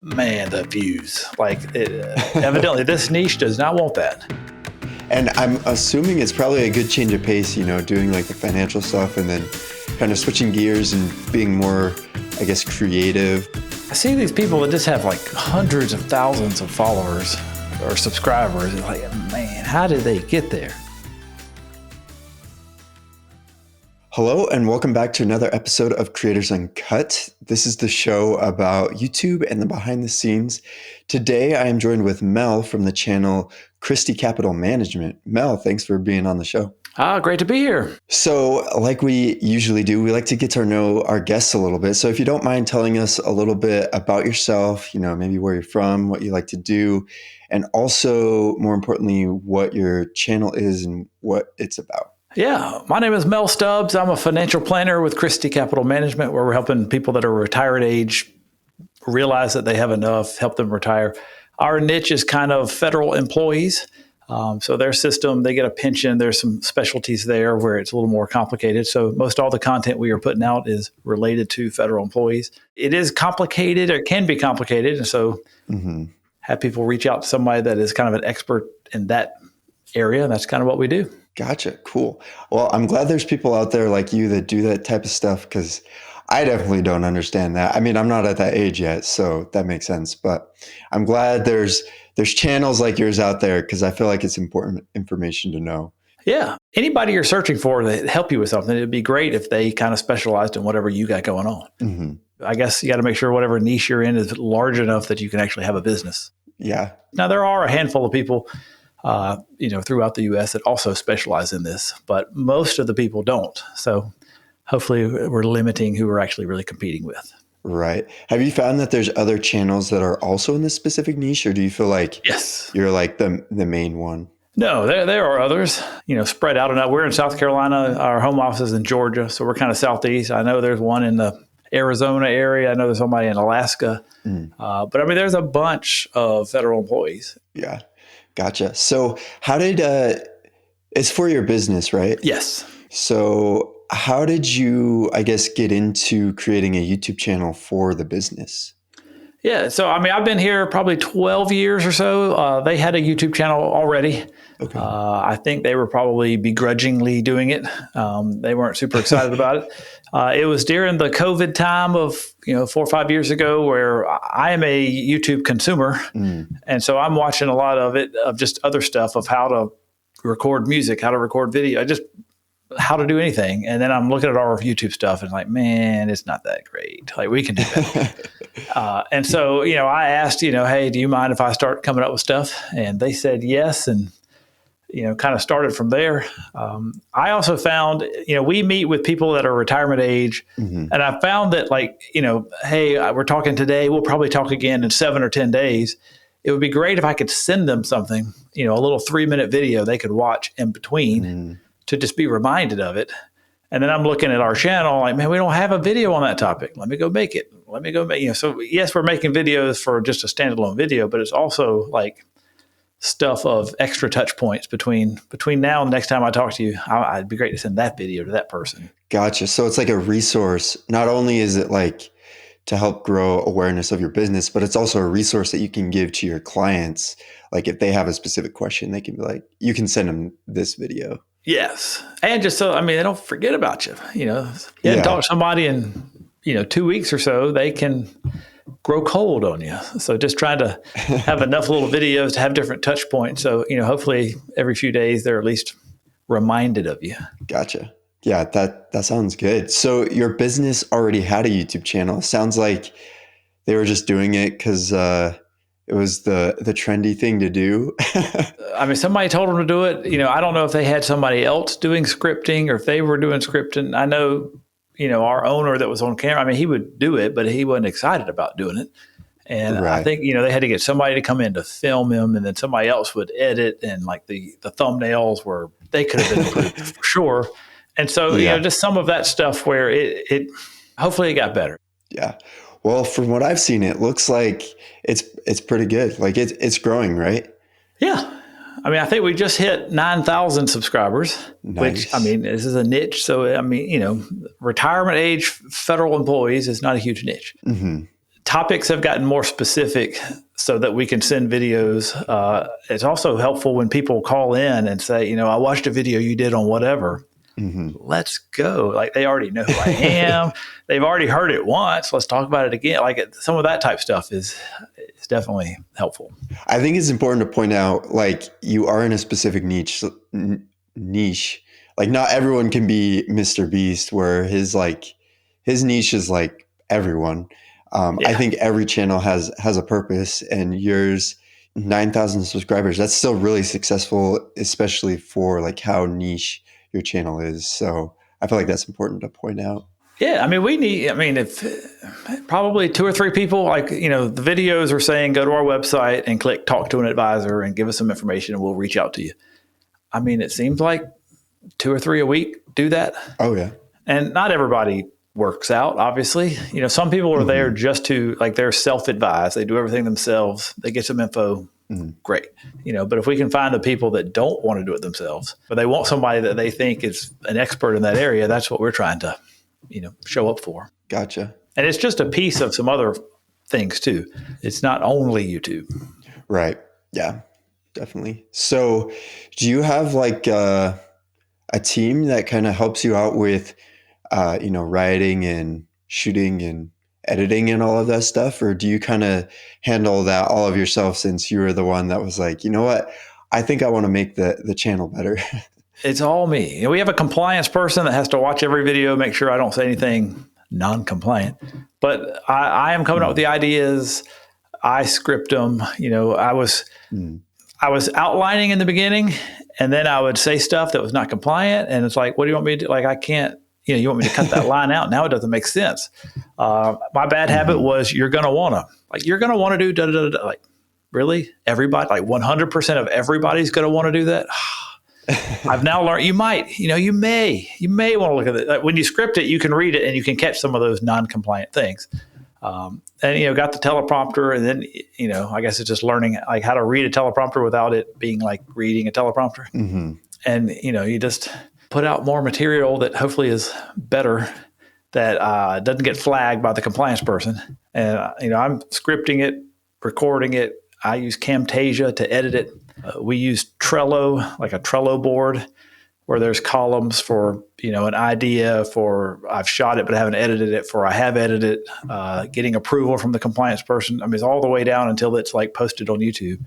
Man, the views. Evidently, this niche does not want that. And I'm assuming it's probably a good change of pace, doing like the financial stuff and then kind of switching gears and being more, I guess, creative. I see these people that just have like hundreds of thousands of followers or subscribers. And like, man, how did they get there? Hello, and welcome back to another episode of Creators Uncut. This is the show about YouTube and the behind the scenes. Today, I am joined with Mel from the channel Christy Capital Management. Mel, thanks for being on the show. Great to be here. So like we usually do, we like to get to know our guests a little bit. So if you don't mind telling us a little bit about yourself, maybe where you're from, what you like to do, and also, more importantly, what your channel is and what it's about. Yeah, my name is Mel Stubbs. I'm a financial planner with Christy Capital Management, where we're helping people that are retired age realize that they have enough, help them retire. Our niche is kind of federal employees. So their system, they get a pension. There's some specialties there where it's a little more complicated. So most all the content we are putting out is related to federal employees. It is complicated, or can be complicated. And so have people reach out to somebody that is kind of an expert in that area. And that's kind of what we do. Gotcha. Cool. Well, I'm glad there's people out there like you that do that type of stuff, because I definitely don't understand that. I mean, I'm not at that age yet, so that makes sense. But I'm glad there's channels like yours out there, because I feel like it's important information to know. Yeah. Anybody you're searching for to help you with something, it'd be great if they kind of specialized in whatever you got going on. Mm-hmm. I guess you got to make sure whatever niche you're in is large enough that you can actually have a business. Yeah. Now, there are a handful of people throughout the U.S. that also specialize in this, but most of the people don't. So hopefully we're limiting who we're actually really competing with. Right. Have you found that there's other channels that are also in this specific niche, or do you feel like you're like the main one? No, there are others, spread out enough. We're in South Carolina. Our home office is in Georgia, so we're kind of southeast. I know there's one in the Arizona area. I know there's somebody in Alaska. But I mean, there's a bunch of federal employees. Yeah. Gotcha. So how did, it's for your business, right? Yes. So how did you, I guess, get into creating a YouTube channel for the business? Yeah. So, I mean, I've been here probably 12 years or so. They had a YouTube channel already. Okay. I think they were probably begrudgingly doing it. They weren't super excited about it. It was during the COVID time of, 4 or 5 years ago, where I am a YouTube consumer. And so I'm watching a lot of it, of just other stuff of how to record music, how to record video, just how to do anything. And then I'm looking at our YouTube stuff and like, man, it's not that great. Like, we can do that. And so, I asked, hey, do you mind if I start coming up with stuff? And they said yes. And, kind of started from there. I also found, we meet with people that are retirement age. And I found that hey, we're talking today, we'll probably talk again in 7 or 10 days. It would be great if I could send them something, a little 3-minute video they could watch in between to just be reminded of it. And then I'm looking at our channel like, man, we don't have a video on that topic. Let me go make it. So yes, we're making videos for just a standalone video, but it's also like stuff of extra touch points between now and the next time I talk to you. It'd be great to send that video to that person. Gotcha. So it's like a resource. Not only is it like to help grow awareness of your business, but it's also a resource that you can give to your clients. Like if they have a specific question, they can be like, you can send them this video. Yes. And just so, they don't forget about you. You hadn't talked to somebody in, 2 weeks or so, they can grow cold on you. So just trying to have enough little videos to have different touch points. So, hopefully every few days they're at least reminded of you. Gotcha. Yeah, that sounds good. So your business already had a YouTube channel. Sounds like they were just doing it because it was the trendy thing to do. Somebody told them to do it. I don't know if they had somebody else doing scripting or if they were doing scripting. I know, our owner that was on camera, he would do it, but he wasn't excited about doing it. And right. I think, they had to get somebody to come in to film him, and then somebody else would edit, and like the thumbnails they could have been improved for sure. And so, just some of that stuff where it hopefully it got better. Yeah. Well, from what I've seen, it looks like it's pretty good. Like it's growing, right? Yeah. I think we just hit 9,000 subscribers, which, this is a niche. So, retirement age federal employees is not a huge niche. topics have gotten more specific so that we can send videos. It's also helpful when people call in and say, I watched a video you did on whatever. Mm-hmm. Let's go. Like, they already know who I am. They've already heard it once. Let's talk about it again. Like, some of that type stuff is definitely helpful. I think it's important to point out, like, you are in a specific niche. Like, not everyone can be Mr. Beast, where his niche is like everyone. I think every channel has a purpose, and yours, 9,000 subscribers, that's still really successful, especially for like how niche your channel is. So I feel like that's important to point out. Yeah. If probably 2 or 3 people, like, the videos are saying, go to our website and click talk to an advisor and give us some information and we'll reach out to you. It seems like 2 or 3 a week do that. Oh yeah. And not everybody works out, obviously. Some people are there just to, like, they're self-advised. They do everything themselves. They get some info. Great. But if we can find the people that don't want to do it themselves, but they want somebody that they think is an expert in that area, that's what we're trying to, show up for. Gotcha. And it's just a piece of some other things too. It's not only YouTube. Right. Yeah, definitely. So do you have like a team that kind of helps you out with, writing and shooting and editing and all of that stuff? Or do you kind of handle that all of yourself, since you were the one that was like, you know what, I think I want to make the channel better? It's all me. We have a compliance person that has to watch every video, make sure I don't say anything non-compliant. But I am coming up with the ideas. I script them. I was outlining in the beginning, and then I would say stuff that was not compliant. And it's like, what do you want me to do? Like, I can't. You want me to cut that line out? Now it doesn't make sense. My bad habit was, you're going to want to do da-da-da-da. Like, really? Everybody? Like 100% of everybody's going to want to do that? I've now learned you may want to look at it. Like, when you script it, you can read it and you can catch some of those non-compliant things. And, got the teleprompter, and then, I guess it's just learning like how to read a teleprompter without it being like reading a teleprompter. Mm-hmm. And, you just put out more material that hopefully is better, that doesn't get flagged by the compliance person. And, I'm scripting it, recording it. I use Camtasia to edit it. We use Trello, like a Trello board, where there's columns for, an idea, for I've shot it but I haven't edited it, for I have edited it, getting approval from the compliance person. It's all the way down until it's like posted on YouTube,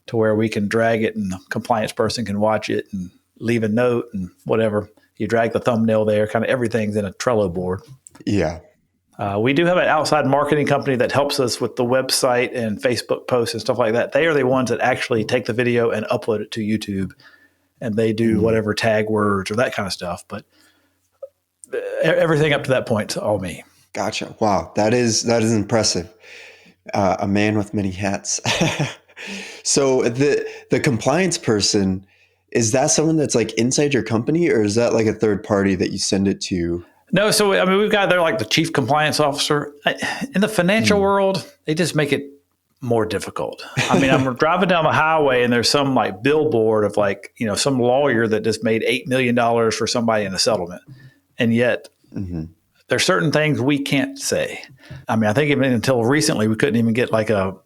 to where we can drag it and the compliance person can watch it and leave a note and whatever. You drag the thumbnail there, kind of everything's in a Trello board. Yeah. We do have an outside marketing company that helps us with the website and Facebook posts and stuff like that. They are the ones that actually take the video and upload it to YouTube, and they do whatever tag words or that kind of stuff. But everything up to that point is all me. Gotcha. Wow. That is impressive. A man with many hats. So the compliance person, is that someone that's like inside your company, or is that like a third party that you send it to? No. So, we've got, they're like the chief compliance officer. In the financial world, they just make it more difficult. I'm driving down the highway and there's some like billboard of like, some lawyer that just made $8 million for somebody in a settlement. And yet there's certain things we can't say. I think even until recently, we couldn't even get like a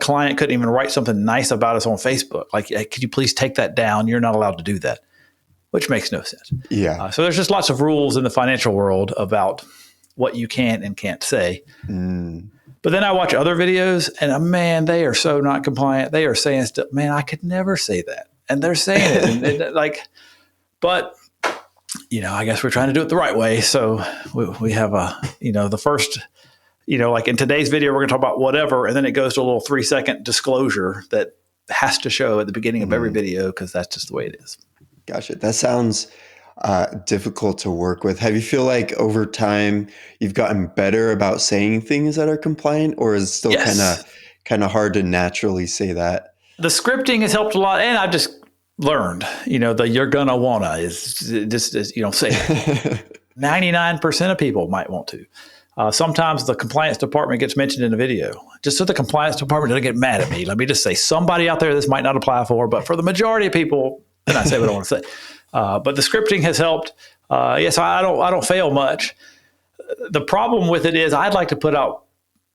client couldn't even write something nice about us on Facebook. Like, hey, could you please take that down? You're not allowed to do that, which makes no sense. Yeah. So there's just lots of rules in the financial world about what you can and can't say. But then I watch other videos and man, they are so not compliant. They are saying stuff, man, I could never say that. And they're saying it but I guess we're trying to do it the right way. So we have the first, like in today's video, we're going to talk about whatever, and then it goes to a little 3-second disclosure that has to show at the beginning of every video, because that's just the way it is. Gotcha. That sounds difficult to work with. Have you feel like over time you've gotten better about saying things that are compliant, or is it still kind of hard to naturally say that? The scripting has helped a lot, and I've just learned, the you're gonna wanna is just say it. 99% of people might want to. Sometimes the compliance department gets mentioned in a video, just so the compliance department doesn't get mad at me. Let me just say, somebody out there this might not apply for, but for the majority of people, then I say what I want to say. But the scripting has helped. Yes, I don't fail much. The problem with it is I'd like to put out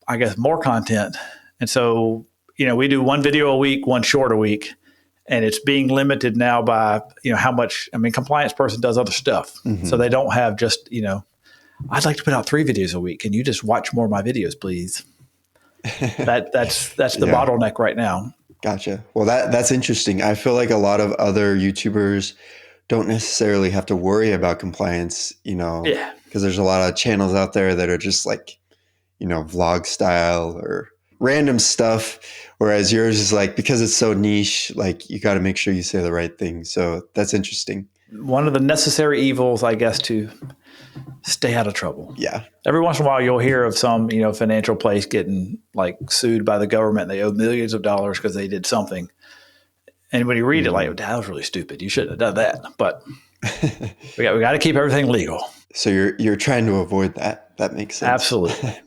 I guess, more content. And so, we do one video a week, one short a week. And it's being limited now by, how much, compliance person does other stuff. Mm-hmm. So they don't have just, I'd like to put out 3 videos a week. Can you just watch more of my videos, please? That's the bottleneck right now. Gotcha. Well, that's interesting. I feel like a lot of other YouTubers don't necessarily have to worry about compliance, because there's a lot of channels out there that are just like, vlog style or random stuff. Whereas yours is like, because it's so niche, like you got to make sure you say the right thing. So that's interesting. One of the necessary evils, I guess, to stay out of trouble. Yeah. Every once in a while, you'll hear of some, financial place getting like sued by the government. They owe millions of dollars because they did something. And when you read it, like, that was really stupid. You shouldn't have done that. But we got to keep everything legal. So you're trying to avoid that. That makes sense. Absolutely.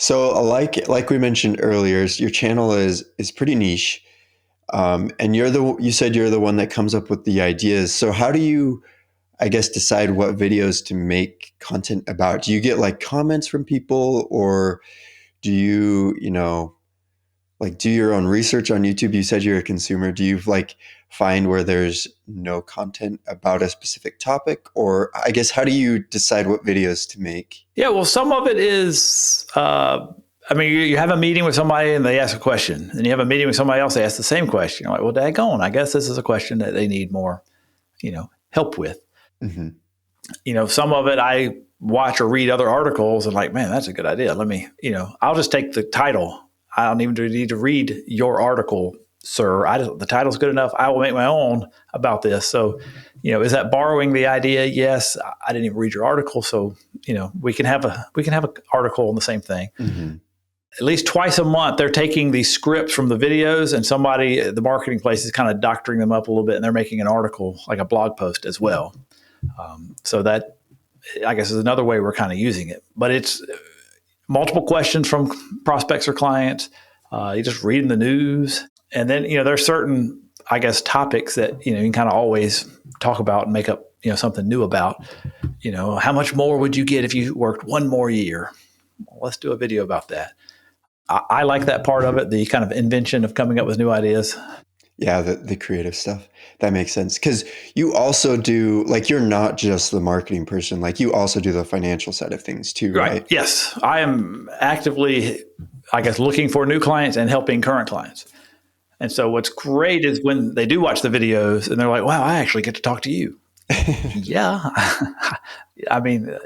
So like we mentioned earlier, your channel is pretty niche. And you said you're the one that comes up with the ideas. So how do you, I guess, decide what videos to make content about? Do you get like comments from people, or do you, like do your own research on YouTube? You said you're a consumer. Do you like find where there's no content about a specific topic? Or I guess, how do you decide what videos to make? Yeah, well, some of it is, you have a meeting with somebody and they ask a question, and you have a meeting with somebody else, they ask the same question. You're like, well, daggone, I guess this is a question that they need more, help with. Mm-hmm. Some of it I watch or read other articles and like, man, that's a good idea. Let me, I'll just take the title. I don't even need to read your article, sir. The title's good enough. I will make my own about this. So, is that borrowing the idea? Yes. I didn't even read your article. So, we can have an article on the same thing. Mm-hmm. At least twice a month, they're taking these scripts from the videos, and the marketing place is kind of doctoring them up a little bit, and they're making an article, like a blog post as well. So that, I guess, is another way we're kind of using it. But it's multiple questions from prospects or clients. You just reading the news. And then, there's certain, I guess, topics that, you can kind of always talk about and make up, something new about. How much more would you get if you worked one more year? Well, let's do a video about that. I like that part of it, the kind of invention of coming up with new ideas. Yeah, the creative stuff. That makes sense. Because you also do, like, you're not just the marketing person. Like, you also do the financial side of things too, right? Yes. I am actively, I guess, looking for new clients and helping current clients. And so what's great is when they do watch the videos and they're like, wow, I actually get to talk to you. Yeah.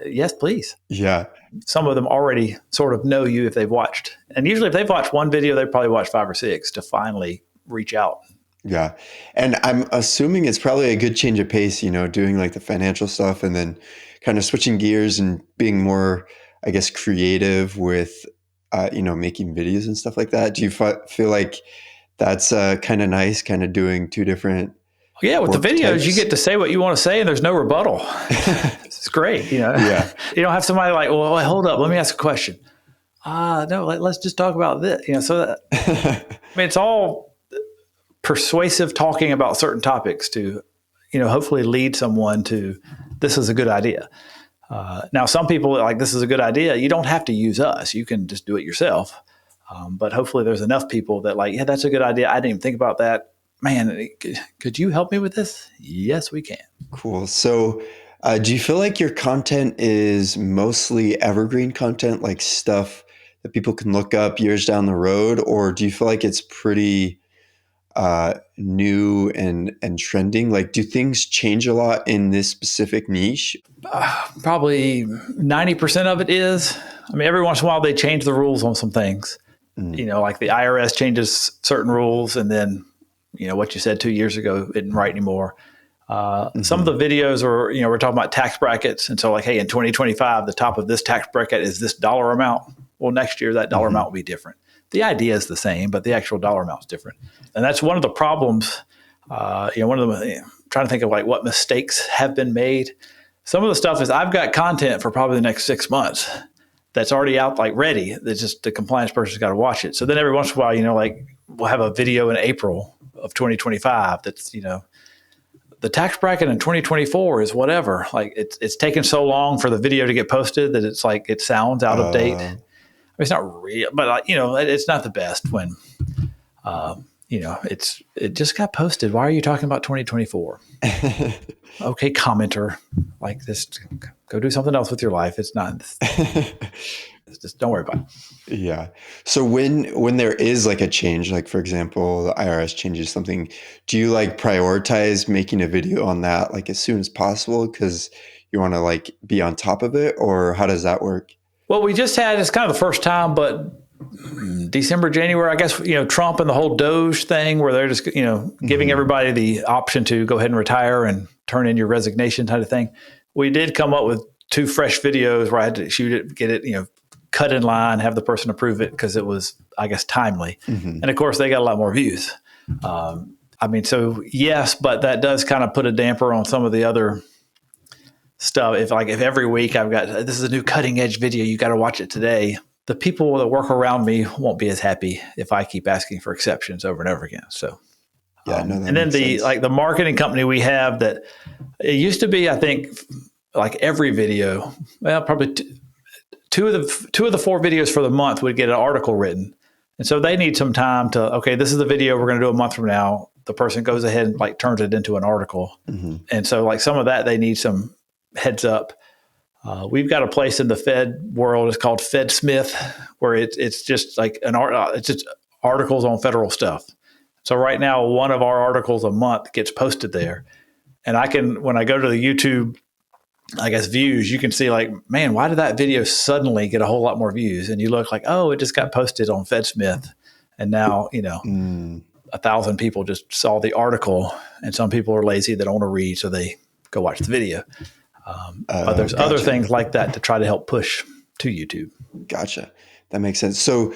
Yes, please. Yeah. Some of them already sort of know you if they've watched. And usually if they've watched one video, they probably watch 5 or 6 to finally reach out. Yeah. And I'm assuming it's probably a good change of pace, doing like the financial stuff and then kind of switching gears and being more, I guess, creative with, making videos and stuff like that. Do you feel like that's kind of nice, kind of doing 2 different? Yeah, with the videos, types? You get to say what you want to say and there's no rebuttal. It's great. Yeah. You don't have somebody like, well, hold up, let me ask a question. No, let's just talk about this. So that, it's all persuasive talking about certain topics to, hopefully lead someone to, this is a good idea. Now, some people are like, this is a good idea. You don't have to use us. You can just do it yourself. But hopefully there's enough people that like, yeah, that's a good idea. I didn't even think about that. Man, could you help me with this? Yes, we can. Cool. So do you feel like your content is mostly evergreen content, like stuff that people can look up years down the road? Or do you feel like it's pretty new and trending? Like, do things change a lot in this specific niche? Probably 90% of it is. Every once in a while they change the rules on some things. Like the IRS changes certain rules, and then what you said 2 years ago isn't right anymore. Some of the videos are, we're talking about tax brackets. And so like, hey, in 2025, the top of this tax bracket is this dollar amount. Well, next year that dollar amount will be different. The idea is the same, but the actual dollar amount is different. And that's one of the problems. One of them, trying to think of like what mistakes have been made. Some of the stuff is I've got content for probably the next 6 months that's already out, like ready. That's just the compliance person's got to watch it. So then every once in a while, like we'll have a video in April of 2025 that's, the tax bracket in 2024 is whatever. Like it's taken so long for the video to get posted that it's like it sounds out of date. it's not real, but it's not the best when, it just got posted. Why are you talking about 2024? Okay, commenter, like this, go do something else with your life. It's not, just don't worry about it. Yeah. So when there is like a change, like for example, the IRS changes something, do you like prioritize making a video on that like as soon as possible because you want to like be on top of it, or how does that work? Well, we just had, it's kind of the first time, but December, January, I guess, Trump and the whole Doge thing where they're just, giving everybody the option to go ahead and retire and turn in your resignation type of thing. We did come up with 2 fresh videos where I had to shoot it, get it, cut in line, have the person approve it because it was, I guess, timely. And of course, they got a lot more views. So yes, but that does kind of put a damper on some of the other stuff. If every week I've got, this is a new cutting edge video, you got to watch it today. The people that work around me won't be as happy if I keep asking for exceptions over and over again. So, and then the marketing company we have that it used to be, I think, like every video, well, probably two of the 4 videos for the month would get an article written. And so they need some time to, okay, this is the video we're going to do a month from now. The person goes ahead and like turns it into an article. And so like some of that, they need some heads up. We've got a place in the Fed world. It's called Fed Smith, where it's just like it's just articles on federal stuff. So right now, one of our articles a month gets posted there. And when I go to the YouTube, I guess, views, you can see like, man, why did that video suddenly get a whole lot more views? And you look like, oh, it just got posted on Fed Smith. And now, 1,000 people just saw the article, and some people are lazy. They don't want to read, so they go watch the video. But there's other things like that to try to help push to YouTube. Gotcha. That makes sense. So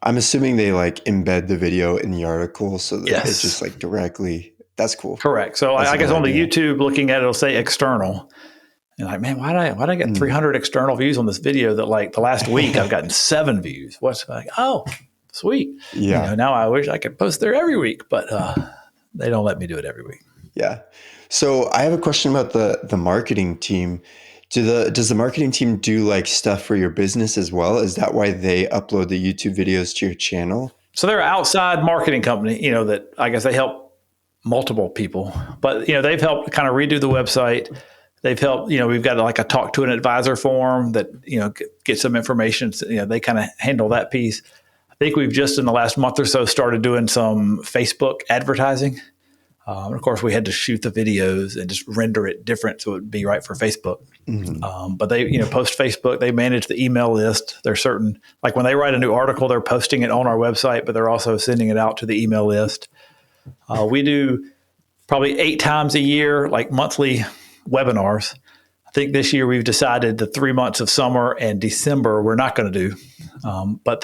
I'm assuming they like embed the video in the article so that it's just like directly. That's cool. Correct. So I guess on the YouTube, looking at it, it'll say external. And like, man, why did I get 300 external views on this video that like the last week I've gotten 7 views? What's like, oh, sweet. Yeah. Now I wish I could post there every week, but they don't let me do it every week. Yeah. So I have a question about the marketing team. Does the marketing team do like stuff for your business as well? Is that why they upload the YouTube videos to your channel? So they're an outside marketing company, that I guess they help multiple people, but they've helped kind of redo the website. They've helped, we've got like a talk to an advisor form that, get some information. So, they kind of handle that piece. I think we've just in the last month or so started doing some Facebook advertising. And of course, we had to shoot the videos and just render it different so it would be right for Facebook. But they, post Facebook, they manage the email list. There's certain, like when they write a new article, they're posting it on our website, but they're also sending it out to the email list. We do probably 8 times a year, like monthly webinars. I think this year we've decided the 3 months of summer and December we're not going to do. But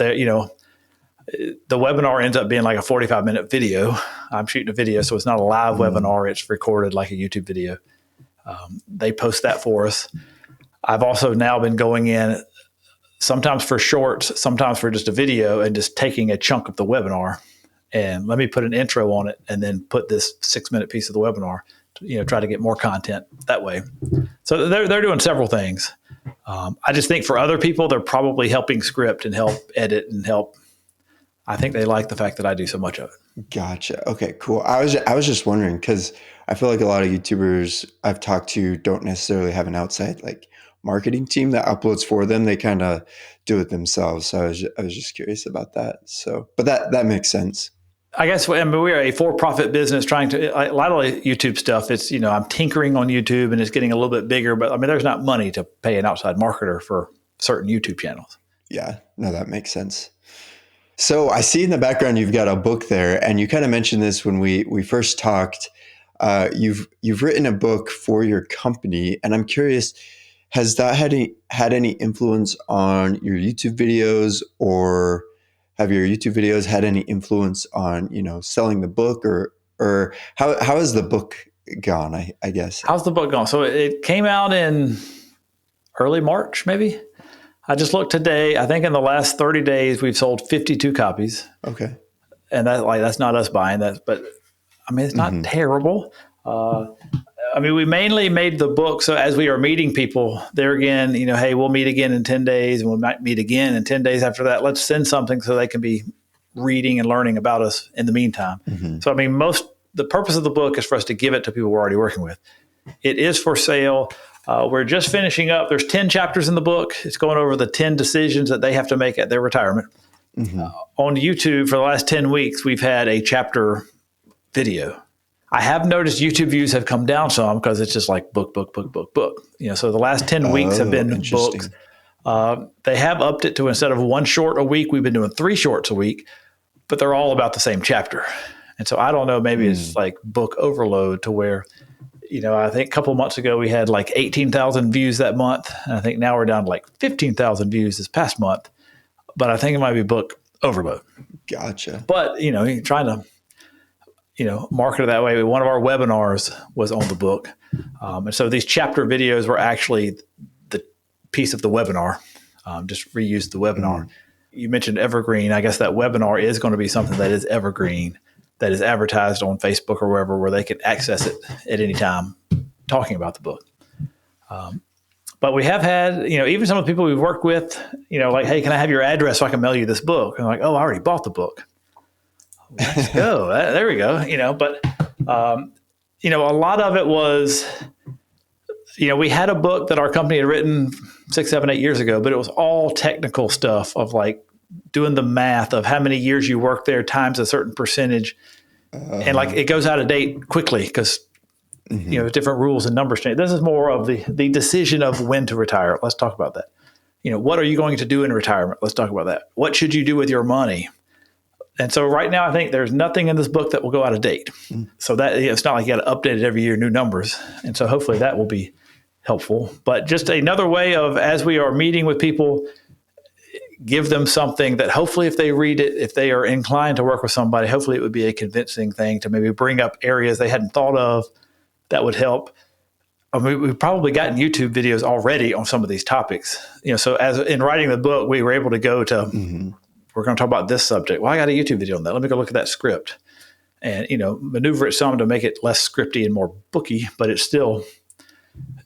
the webinar ends up being like a 45-minute video. I'm shooting a video, so it's not a live webinar. It's recorded like a YouTube video. They post that for us. I've also now been going in sometimes for shorts, sometimes for just a video, and just taking a chunk of the webinar and let me put an intro on it and then put this 6-minute piece of the webinar to, try to get more content that way. So they're doing several things. I just think for other people, they're probably helping script and help edit and help. I think they like the fact that I do so much of it. Gotcha. Okay, cool. I was just wondering because I feel like a lot of YouTubers I've talked to don't necessarily have an outside like marketing team that uploads for them. They kind of do it themselves. So I was just curious about that. So, but that makes sense. I guess we're a for-profit business trying to, a lot of YouTube stuff, it's, I'm tinkering on YouTube and it's getting a little bit bigger, but there's not money to pay an outside marketer for certain YouTube channels. Yeah, no, that makes sense. So I see in the background, you've got a book there, and you kind of mentioned this when we first talked. You've written a book for your company, and I'm curious, has that had any influence on your YouTube videos, or have your YouTube videos had any influence on, selling the book, or how has the book gone, I guess? How's the book gone? So it came out in early March, maybe. I just looked today. I think in the last 30 days, we've sold 52 copies. Okay. And that's not us buying that, but it's not terrible. I mean, we mainly made the book so as we are meeting people there again, hey, we'll meet again in 10 days and we might meet again in 10 days after that. Let's send something so they can be reading and learning about us in the meantime. So, I mean, the purpose of the book is for us to give it to people we're already working with. It is for sale. We're just finishing up. There's 10 chapters in the book. It's going over the 10 decisions that they have to make at their retirement. On YouTube for the last 10 weeks, we've had a chapter video. I have noticed YouTube views have come down some because it's just like book. So the last 10 weeks have been books. They have upped it to instead of one short a week, we've been doing 3 shorts a week, but they're all about the same chapter. And so I don't know, maybe it's like book overload to where, I think a couple of months ago we had like 18,000 views that month. And I think now we're down to like 15,000 views this past month. But I think it might be book overload. Gotcha. But, you're trying to, market it that way. One of our webinars was on the book. And so these chapter videos were actually the piece of the webinar. Just reused the webinar. You mentioned Evergreen. I guess that webinar is going to be something that is evergreen, that is advertised on Facebook or wherever where they can access it at any time talking about the book. But we have had, even some of the people we've worked with, like, hey, can I have your address so I can mail you this book? And I'm like, oh, I already bought the book. Let's go. There we go. But, a lot of it was, we had a book that our company had written 6, 7, 8 years ago, but it was all technical stuff of like doing the math of how many years you worked there times a certain percentage. And like it goes out of date quickly because, different rules and numbers change. This is more of the decision of when to retire. Let's talk about that. What are you going to do in retirement? Let's talk about that. What should you do with your money? And so right now, I think there's nothing in this book that will go out of date. So that it's not like you got to update it every year, new numbers. And so hopefully that will be helpful. But just another way of, as we are meeting with people, give them something that hopefully if they read it, if they are inclined to work with somebody, hopefully it would be a convincing thing to maybe bring up areas they hadn't thought of that would help. I mean, we've probably gotten YouTube videos already on some of these topics. So as in writing the book, we were able to go to, we're going to talk about this subject. Well, I got a YouTube video on that. Let me go look at that script and, maneuver it some to make it less scripty and more booky, but it's still,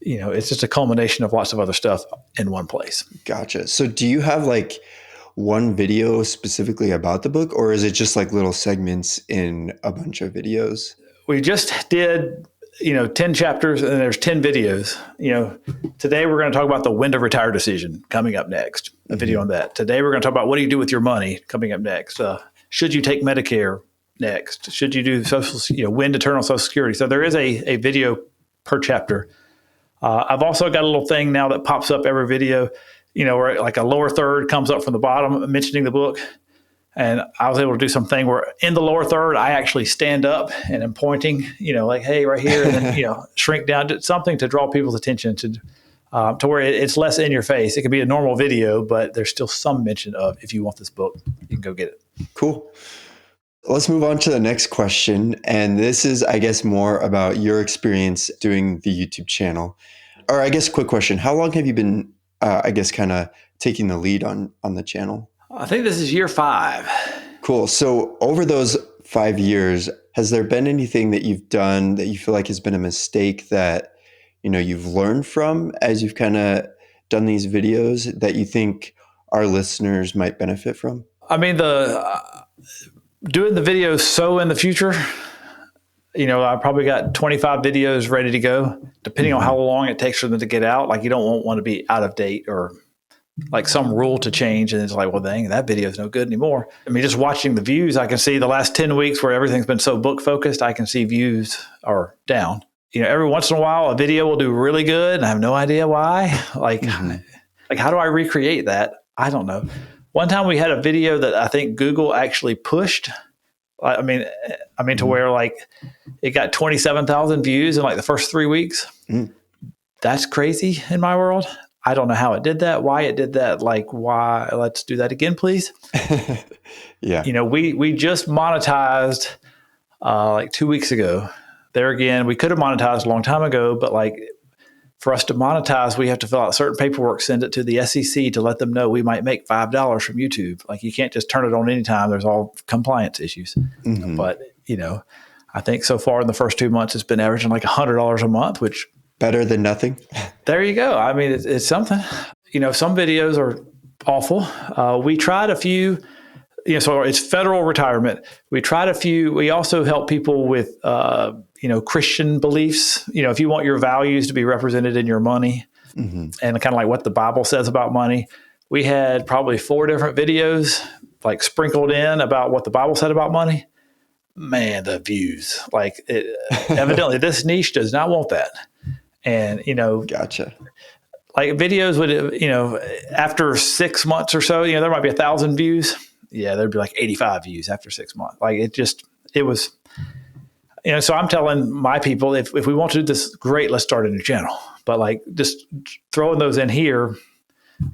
it's just a culmination of lots of other stuff in one place. Gotcha. So do you have like one video specifically about the book, or is it just like little segments in a bunch of videos? We just did, 10 chapters and there's 10 videos. Today we're going to talk about the when to retire decision coming up next, a video on that. Today we're going to talk about what do you do with your money coming up next. Should you take Medicare next? Should you do when to turn on Social Security? So there is a video per chapter. I've also got a little thing now that pops up every video, where like a lower third comes up from the bottom mentioning the book. And I was able to do something where in the lower third, I actually stand up and am pointing, like, hey, right here, and then, shrink down to something to draw people's attention to where it's less in your face. It could be a normal video, but there's still some mention of, if you want this book, you can go get it. Cool. Let's move on to the next question. And this is, I guess, more about your experience doing the YouTube channel. Or I guess, quick question. How long have you been, kind of taking the lead on the channel? I think this is year 5. Cool. So over those 5 years, has there been anything that you've done that you feel like has been a mistake that, you've learned from as you've kind of done these videos that you think our listeners might benefit from? I mean, doing the videos so in the future, I probably got 25 videos ready to go, depending on how long it takes for them to get out. Like you don't want to be out of date or like some rule to change. And it's like, well, dang, that video is no good anymore. I mean, just watching the views, I can see the last 10 weeks where everything's been so book focused, I can see views are down. Every once in a while, a video will do really good. And I have no idea why. Like how do I recreate that? I don't know. One time we had a video that I think Google actually pushed. I mean, to where like it got 27,000 views in like the first 3 weeks. That's crazy in my world. I don't know how it did that, why it did that. Like, why? Let's do that again, please. Yeah. We just monetized like 2 weeks ago. There again, we could have monetized a long time ago, but like for us to monetize, we have to fill out certain paperwork, send it to the SEC to let them know we might make $5 from YouTube. Like you can't just turn it on anytime. There's all compliance issues. But, I think so far in the first 2 months, it's been averaging like $100 a month, which better than nothing. There you go. I mean, it's something. Some videos are awful. We tried a few. So it's federal retirement. We tried a few. We also help people with, Christian beliefs. If you want your values to be represented in your money, and kind of like what the Bible says about money, we had probably 4 different videos like sprinkled in about what the Bible said about money. Man, the views, evidently this niche does not want that. And, Gotcha. Like videos would, after 6 months or so, there might be 1,000 views. Yeah, there'd be like 85 views after 6 months. It was, so I'm telling my people, if we want to do this, great, let's start a new channel. But just throwing those in here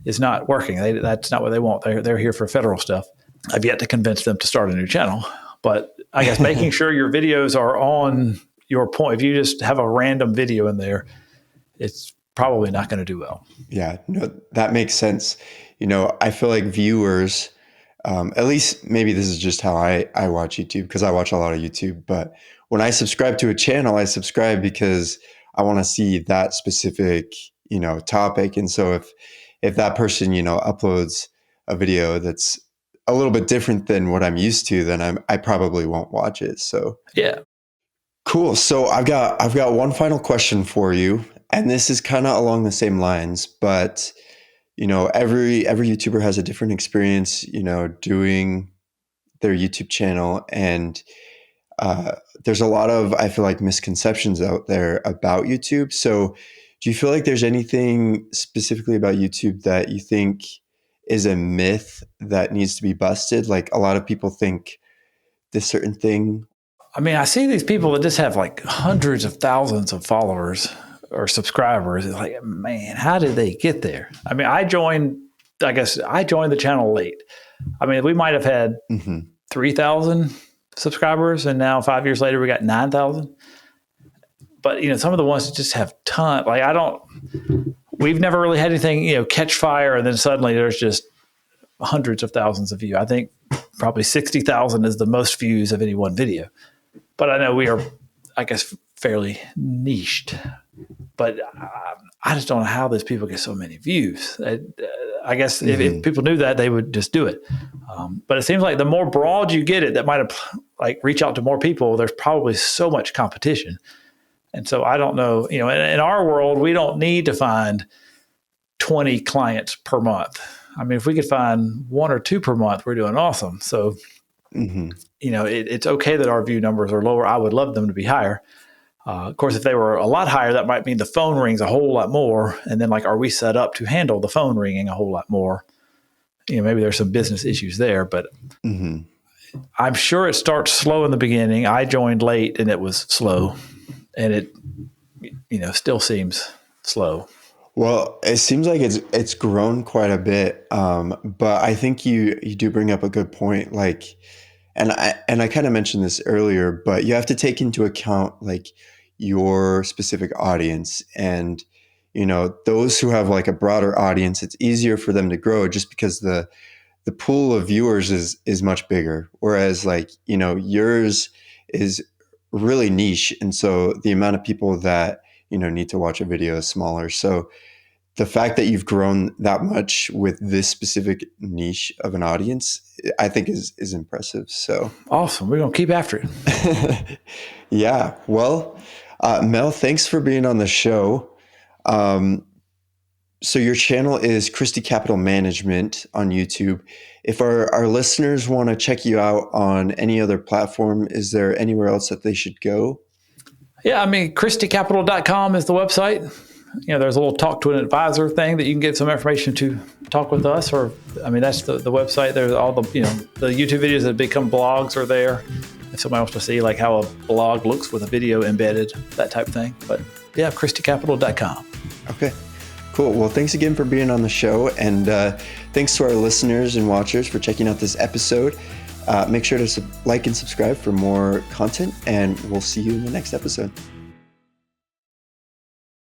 is not working. That's not what they want. They're here for federal stuff. I've yet to convince them to start a new channel. But I guess making sure your videos are on your point. If you just have a random video in there, it's probably not going to do well. Yeah, no, that makes sense. I feel like viewers, at least maybe this is just how I watch YouTube, because I watch a lot of YouTube. But when I subscribe to a channel, I subscribe because I want to see that specific, topic. And so if that person, uploads a video that's a little bit different than what I'm used to, then I probably won't watch it. So yeah. Cool. So I've got one final question for you, and this is kind of along the same lines, but every YouTuber has a different experience, doing their YouTube channel, and there's a lot of, I feel like, misconceptions out there about YouTube. So do you feel like there's anything specifically about YouTube that you think is a myth that needs to be busted? Like, a lot of people think this certain thing. I mean, I see these people that just have like hundreds of thousands of followers or subscribers. It's like, man, how did they get there? I mean, I joined the channel late. I mean, we might have had 3,000 subscribers, and now 5 years later, we got 9,000. But, some of the ones that just have we've never really had anything, catch fire, and then suddenly there's just hundreds of thousands of views. I think probably 60,000 is the most views of any one video. But I know we are, I guess, fairly niched. But I just don't know how those people get so many views. I guess if people knew that, they would just do it. But it seems like the more broad you get it, that might have reach out to more people. There's probably so much competition. And so I don't know, in our world, we don't need to find 20 clients per month. I mean, if we could find 1 or 2 per month, we're doing awesome. So, it's okay that our view numbers are lower. I would love them to be higher. Of course, if they were a lot higher, that might mean the phone rings a whole lot more. And then are we set up to handle the phone ringing a whole lot more? Maybe there's some business issues there, but I'm sure it starts slow in the beginning. I joined late and it was slow, and it, still seems slow. Well, it seems like it's grown quite a bit, but I think you do bring up a good point. And I kind of mentioned this earlier, but you have to take into account your specific audience, and those who have a broader audience. It's easier for them to grow just because the pool of viewers is much bigger, whereas yours is really niche, and so the amount of people that need to watch a video is smaller. So the fact that you've grown that much with this specific niche of an audience, I think is impressive. So awesome. We're going to keep after it. Yeah. Well, Mel, thanks for being on the show. So your channel is Christy Capital Management on YouTube. If our listeners want to check you out on any other platform, is there anywhere else that they should go? Yeah, I mean, ChristyCapital.com is the website. There's a little talk to an advisor thing that you can get some information to talk with us, or, that's the website. There's all the, the YouTube videos that become blogs are there. If somebody wants to see how a blog looks with a video embedded, that type of thing. But yeah, ChristyCapital.com. Okay. Cool. Well, thanks again for being on the show. And thanks to our listeners and watchers for checking out this episode. Make sure to like and subscribe for more content, and we'll see you in the next episode.